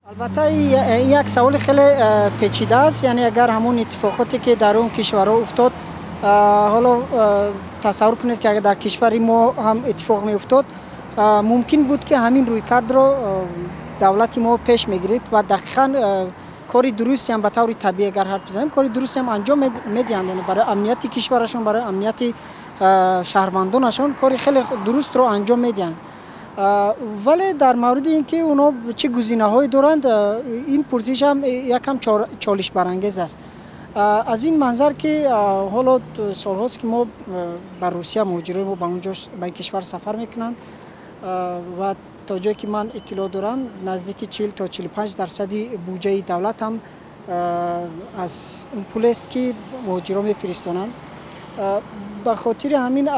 البته این یک سوال خیلی پیچیده است. یعنی اگر همون اتفاقاتی که در اون کشورها افتاد، حالا تصور کنید که اگر در کشور ما هم اتفاق می افتاد، ممکن بود که همین رویکرد رو دولت ما پیش میگیرید و دقیقاً کاری درستی هم به طور طبیعی اگر حرف بزنیم کاری درستی هم انجام میدن. یعنی برای امنیت کشورشون، برای امنیت شهروندانشون کاری خیلی درست رو انجام میدن. ولی در مورد اینکه اونا چه گزینه‌هایی دارند، این پرسش هم یکم چالش برانگیز است. از این منظر که حالا سال‌هاست که ما بر روسیه مهاجرای ما به اونجا به این کشور سفر میکنند و تا جایی که من اطلاع دارم نزدیک 40 تا 45% بودجه دولت هم از اون پول است که مهاجرا میفرستانند. به خاطر همین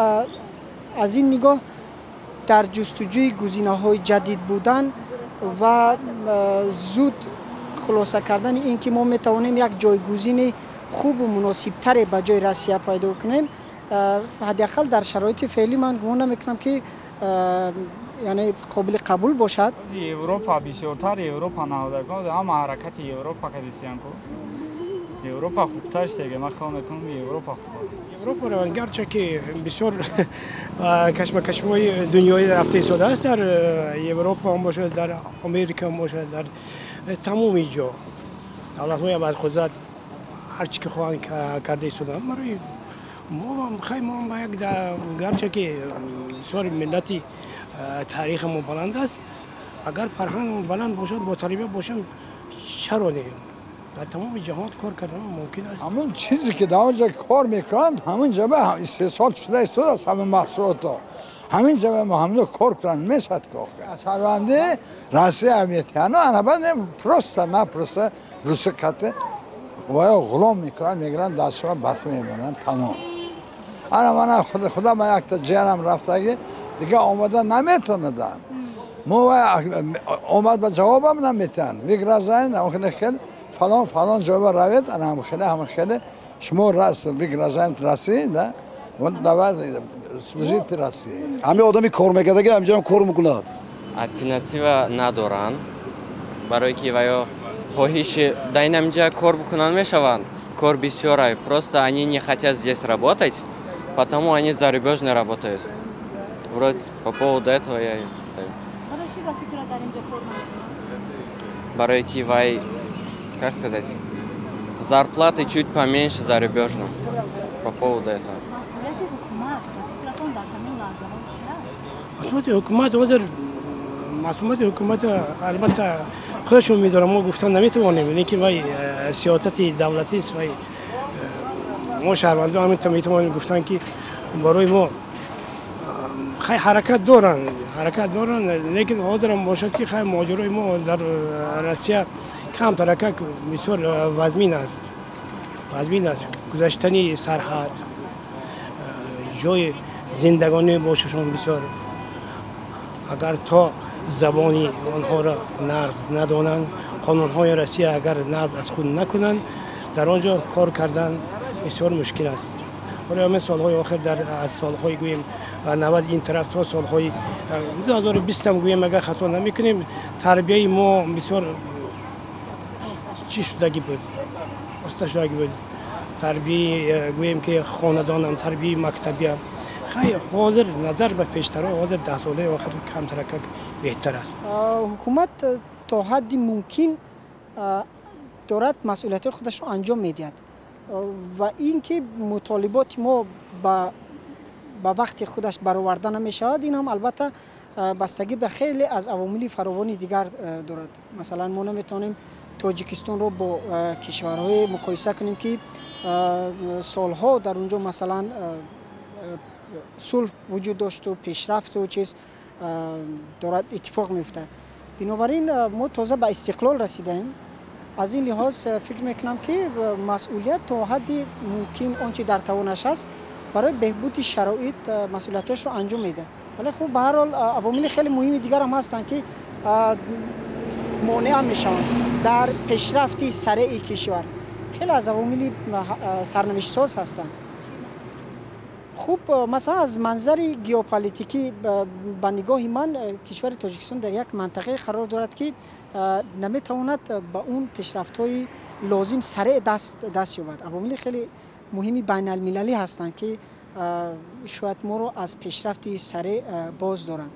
از این نگاه در جستجوی گزینه‌های جدید بودن و زود خلاصه کردن این که ما میتوانیم یک جایگزین خوب و مناسب تر به جای روسیه پیدا کنیم، حداقل در شرایط فعلی من گمان نمیکنم که یعنی قابل قبول باشد. اروپا بیشتر اروپا نهادگان اما حرکت اروپا کدیسیان کو اروپا خوبتر است دیگه. من خواهم میکنم اروپا خوبه. اروپا رو گرچه که بسیار کشورهای دنیای رفته شده است، در اروپا هم باشد، در امریکا هم باشد، در تمام جا دولت‌های بعد خودت هر چی که خواهند کرده شده. ما خیلی ما با یک گرچه که بسیار ملتی تاریخ ما بلند است، اگر فرهنگ بلند باشد با تربیت باشم چرا نه؟ در تمام جهان کار کردن ممکن است. همون چیزی که در آنجا کار میکنند همون جبه استحصال شده است از همه محصولات ها. همین جبه ما همون کار کنند میشد که شهرونده روسیه امیتیانو انا بعد نه پرسته روسی کته و یا غلام میکنن میگیرن دستشون بس میمونن تمام. انا من خدا ما یک تا جانم رفته دیگه آمده نمیتوندم. ما آمد به جوابم نمیتن. ویگرازین اون خیلی فلان جواب روید انا هم خیلی شما راست ویگرازین رسید و دوباره سوزیت رسید. همه آدمی کار میکرده که همینجا کار میکنند. Альтернатива ندارن برای که ویا خواهش در اینجا کار بکنن میشوند. Кор бисёрай, просто они не хотят здесь работать, потому они зарубежно работают. Вроде по поводу этого я... Барой кивай, как сказать, зарплаты чуть поменьше зарубежно. По поводу этого. مسئولیت حکومت البته خودشون میدارن، ما گفتن نمیتوانیم. اینه که وای سیاست دولتی است، وای ما شهروندان همین میتوانیم گفتن که برای ما خیلی حرکت دارن لیکن حاضرم باشد که خیلی ماجرای ما در روسیه کم ترکه بسیار وزمین است گذشتنی سرحد جای زندگانی باششون بسیار. اگر تا زبانی آنها را نقض ندانند، قانون‌های روسیه اگر نقض از خود نکنند، در آنجا کار کردن بسیار مشکل است. برای همین سالهای آخر از سالهای گویم 90 این طرف تا سالهای 2020 هم گویم اگر خطا نمیکنیم تربیه ما بسیار چی شدگی بود، استشدگی بود. تربیه گویم که خاندانم تربیه مکتبی هم خیلی حاضر نظر به پیشتر حاضر 10 ساله آخر کم ترکک بهتر است. حکومت تا حدی ممکن دارد مسئولیت خودش رو انجام میدهد و اینکه مطالبات ما به وقت خودش برآورده نمیشود، این هم البته بستگی به خیلی از عوامل فراوانی دیگر دارد. مثلا ما نمیتونیم تاجیکستان رو با کشورهای مقایسه کنیم که سالها در اونجا مثلا صلح وجود داشت و پیشرفت و چیز دارد اتفاق میفتد. بنابراین ما تازه به استقلال رسیدیم. از این لحاظ فکر میکنم که مسئولیت تا حدی ممکن آنچه در توانش است برای بهبود شرایط مسئولیتش رو انجام میده. ولی خب به هر حال عوامل خیلی مهمی دیگر هم هستند که مانع میشوند در پیشرفت سریع کشور. خیلی از عوامل سرنوشت ساز هستند. خوب مثلا از منظر گیوپولیتیکی به نگاه من کشور تاجیکستان در یک منطقه قرار دارد که نمیتواند به اون پیشرفت‌های لازم سریع دست یابد. عوامل خیلی مهمی بین المللی هستند که شاید ما رو از پیشرفت سریع باز دارند.